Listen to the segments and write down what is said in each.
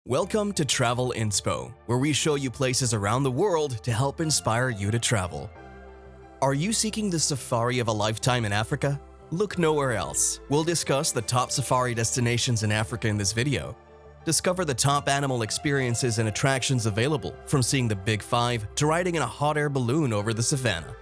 Welcome to Travel Inspo, where we show you places around the world to help inspire you to travel. Are you seeking the safari of a lifetime in Africa? Look nowhere else. We'll discuss the top safari destinations in Africa in this video. Discover the top animal experiences and attractions available, from seeing the Big Five to riding in a hot air balloon over the savannah.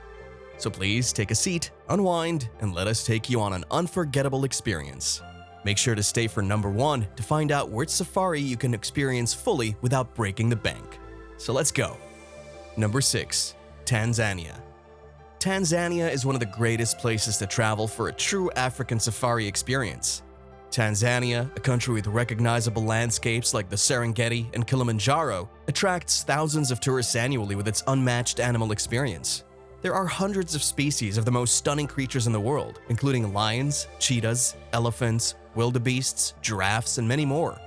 So please take a seat, unwind, and let us take you on an unforgettable experience. Make sure to stay for number 1 to find out which safari you can experience fully without breaking the bank. So let's go. Number 6. Tanzania. Tanzania is one of the greatest places to travel for a true African safari experience. Tanzania, a country with recognizable landscapes like the Serengeti and Kilimanjaro, attracts thousands of tourists annually with its unmatched animal experience. There are hundreds of species of the most stunning creatures in the world, including lions, cheetahs, elephants, wildebeests, giraffes, and many more.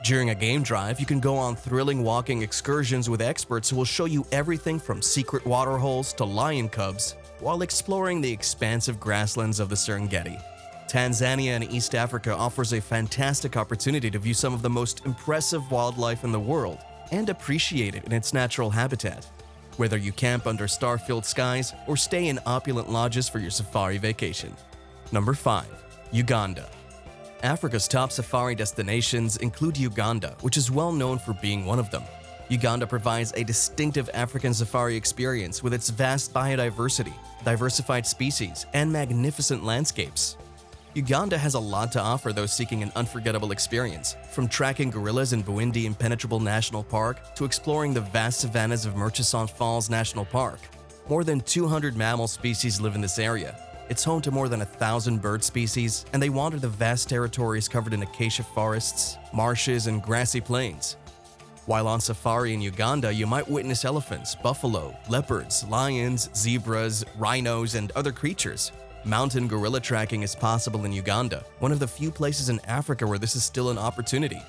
During a game drive, you can go on thrilling walking excursions with experts who will show you everything from secret waterholes to lion cubs while exploring the expansive grasslands of the Serengeti. Tanzania in East Africa offers a fantastic opportunity to view some of the most impressive wildlife in the world and appreciate it in its natural habitat. Whether you camp under star-filled skies or stay in opulent lodges for your safari vacation. Number 5. Uganda. Africa's top safari destinations include Uganda, which is well known for being one of them. Uganda provides a distinctive African safari experience with its vast biodiversity, diversified species, and magnificent landscapes. Uganda has a lot to offer those seeking an unforgettable experience, from tracking gorillas in Bwindi Impenetrable National Park to exploring the vast savannas of Murchison Falls National Park. More than 200 mammal species live in this area. It's home to more than 1,000 bird species, and they wander the vast territories covered in acacia forests, marshes, and grassy plains. While on safari in Uganda, you might witness elephants, buffalo, leopards, lions, zebras, rhinos, and other creatures. Mountain gorilla tracking is possible in Uganda, one of the few places in Africa where this is still an opportunity.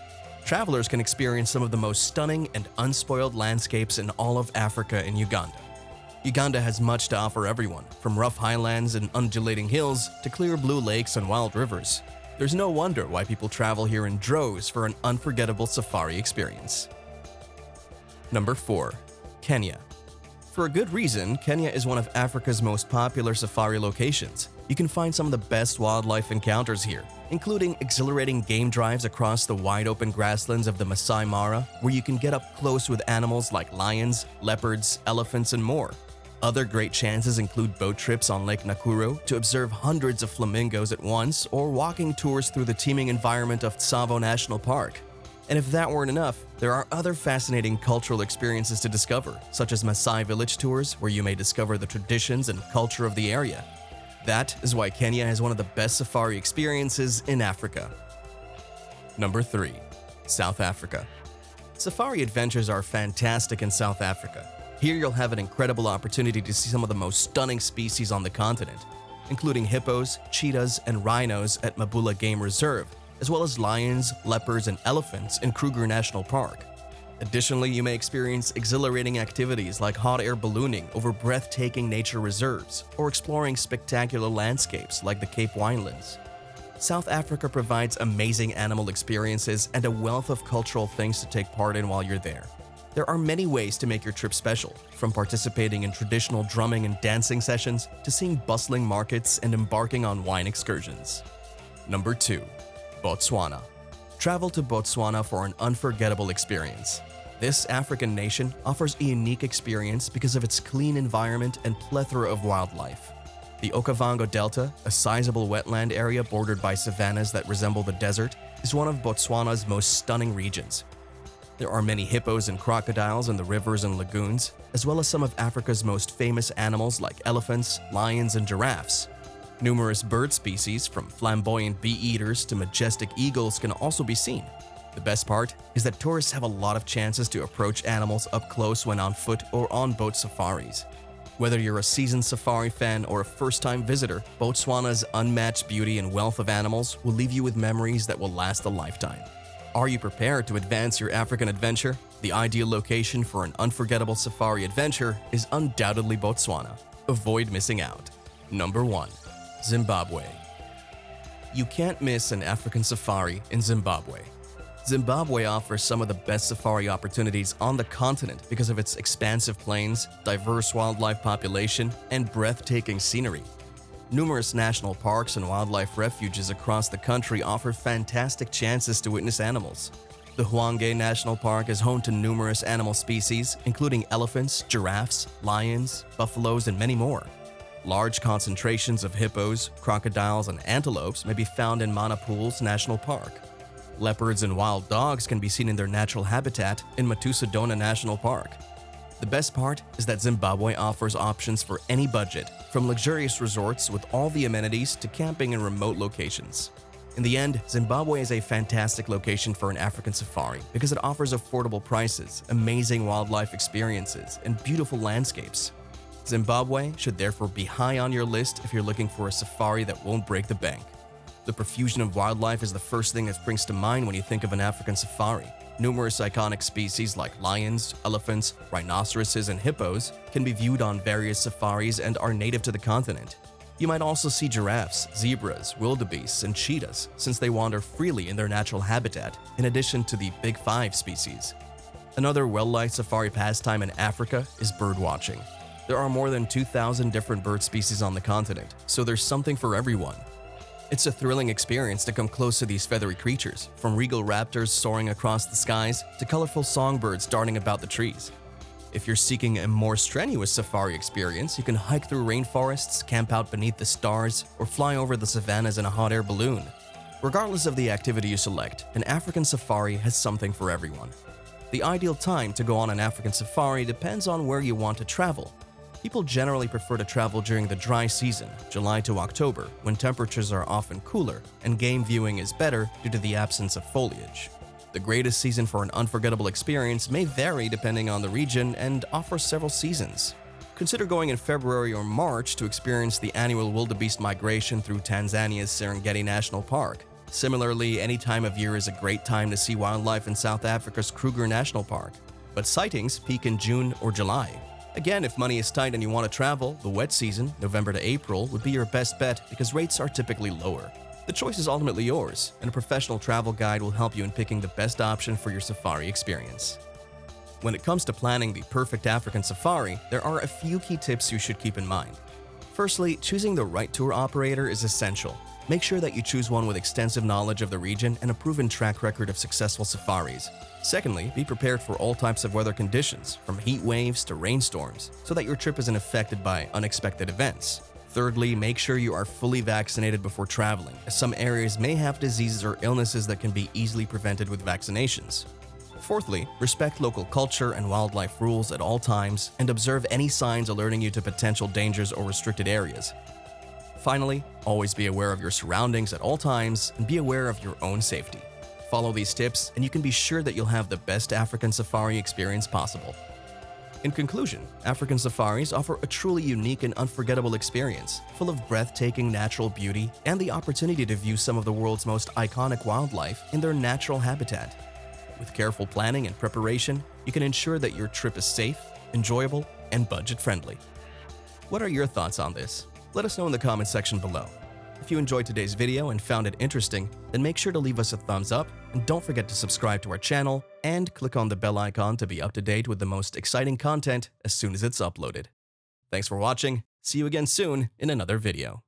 Travelers can experience some of the most stunning and unspoiled landscapes in all of Africa in Uganda. Uganda has much to offer everyone, from rough highlands and undulating hills to clear blue lakes and wild rivers. There's no wonder why people travel here in droves for an unforgettable safari experience. Number 4. Kenya. For a good reason, Kenya is one of Africa's most popular safari locations. You can find some of the best wildlife encounters here, including exhilarating game drives across the wide-open grasslands of the Masai Mara, where you can get up close with animals like lions, leopards, elephants, and more. Other great chances include boat trips on Lake Nakuru to observe hundreds of flamingos at once, or walking tours through the teeming environment of Tsavo National Park. And if that weren't enough, there are other fascinating cultural experiences to discover, such as Maasai village tours, where you may discover the traditions and culture of the area. That is why Kenya has one of the best safari experiences in Africa. Number 3. South Africa. Safari adventures are fantastic in South Africa. Here you'll have an incredible opportunity to see some of the most stunning species on the continent, including hippos, cheetahs, and rhinos at Mabula Game Reserve, as well as lions, leopards, and elephants in Kruger National Park. Additionally, you may experience exhilarating activities like hot air ballooning over breathtaking nature reserves or exploring spectacular landscapes like the Cape Winelands. South Africa provides amazing animal experiences and a wealth of cultural things to take part in while you're there. There are many ways to make your trip special, from participating in traditional drumming and dancing sessions to seeing bustling markets and embarking on wine excursions. Number 2. Botswana. Travel to Botswana for an unforgettable experience. This African nation offers a unique experience because of its clean environment and plethora of wildlife. The Okavango Delta, a sizable wetland area bordered by savannas that resemble the desert, is one of Botswana's most stunning regions. There are many hippos and crocodiles in the rivers and lagoons, as well as some of Africa's most famous animals like elephants, lions, and giraffes. Numerous bird species, from flamboyant bee-eaters to majestic eagles, can also be seen. The best part is that tourists have a lot of chances to approach animals up close when on foot or on boat safaris. Whether you're a seasoned safari fan or a first-time visitor, Botswana's unmatched beauty and wealth of animals will leave you with memories that will last a lifetime. Are you prepared to advance your African adventure? The ideal location for an unforgettable safari adventure is undoubtedly Botswana. Avoid missing out. Number 1. Zimbabwe. You can't miss an African safari in Zimbabwe. Zimbabwe offers some of the best safari opportunities on the continent because of its expansive plains, diverse wildlife population, and breathtaking scenery. Numerous national parks and wildlife refuges across the country offer fantastic chances to witness animals. The Hwange National Park is home to numerous animal species, including elephants, giraffes, lions, buffaloes, and many more. Large concentrations of hippos, crocodiles, and antelopes may be found in Manapul's National Park. Leopards and wild dogs can be seen in their natural habitat in Matusadona National Park. The best part is that Zimbabwe offers options for any budget, from luxurious resorts with all the amenities to camping in remote locations. In the end, Zimbabwe is a fantastic location for an African safari because it offers affordable prices, amazing wildlife experiences, and beautiful landscapes. Zimbabwe should therefore be high on your list if you're looking for a safari that won't break the bank. The profusion of wildlife is the first thing that springs to mind when you think of an African safari. Numerous iconic species like lions, elephants, rhinoceroses, and hippos can be viewed on various safaris and are native to the continent. You might also see giraffes, zebras, wildebeests, and cheetahs since they wander freely in their natural habitat, in addition to the Big Five species. Another well-liked safari pastime in Africa is birdwatching. There are more than 2,000 different bird species on the continent, so there's something for everyone. It's a thrilling experience to come close to these feathery creatures, from regal raptors soaring across the skies to colorful songbirds darting about the trees. If you're seeking a more strenuous safari experience, you can hike through rainforests, camp out beneath the stars, or fly over the savannas in a hot air balloon. Regardless of the activity you select, an African safari has something for everyone. The ideal time to go on an African safari depends on where you want to travel. People generally prefer to travel during the dry season, July to October, when temperatures are often cooler and game viewing is better due to the absence of foliage. The greatest season for an unforgettable experience may vary depending on the region and offer several seasons. Consider going in February or March to experience the annual wildebeest migration through Tanzania's Serengeti National Park. Similarly, any time of year is a great time to see wildlife in South Africa's Kruger National Park, but sightings peak in June or July. Again, if money is tight and you want to travel, the wet season, November to April, would be your best bet because rates are typically lower. The choice is ultimately yours, and a professional travel guide will help you in picking the best option for your safari experience. When it comes to planning the perfect African safari, there are a few key tips you should keep in mind. Firstly, choosing the right tour operator is essential. Make sure that you choose one with extensive knowledge of the region and a proven track record of successful safaris. Secondly, be prepared for all types of weather conditions, from heat waves to rainstorms, so that your trip isn't affected by unexpected events. Thirdly, make sure you are fully vaccinated before traveling, as some areas may have diseases or illnesses that can be easily prevented with vaccinations. Fourthly, respect local culture and wildlife rules at all times and observe any signs alerting you to potential dangers or restricted areas. Finally, always be aware of your surroundings at all times and be aware of your own safety. Follow these tips and you can be sure that you'll have the best African safari experience possible. In conclusion, African safaris offer a truly unique and unforgettable experience, full of breathtaking natural beauty and the opportunity to view some of the world's most iconic wildlife in their natural habitat. With careful planning and preparation, you can ensure that your trip is safe, enjoyable, and budget-friendly. What are your thoughts on this? Let us know in the comment section below. If you enjoyed today's video and found it interesting, then make sure to leave us a thumbs up and don't forget to subscribe to our channel and click on the bell icon to be up to date with the most exciting content as soon as it's uploaded. Thanks for watching. See you again soon in another video.